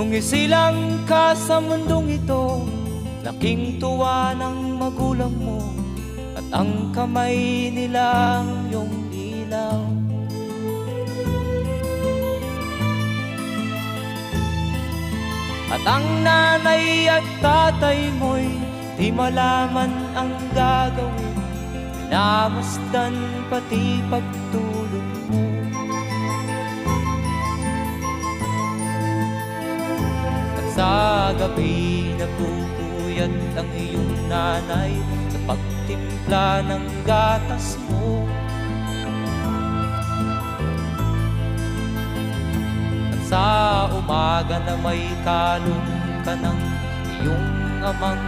Nung isilang ka sa mundong ito, laking tuwa ng magulang mo, at ang kamay nila ang iyong ilaw. At ang nanay at tatay mo'y di malaman ang gagawin, minamasdan pati pagtulog mo. At sa gabi nagpupuyat ang iyong nanay sa pagtimpla ng gatas mo. Sa umaga na may kalong ka ng iyong amang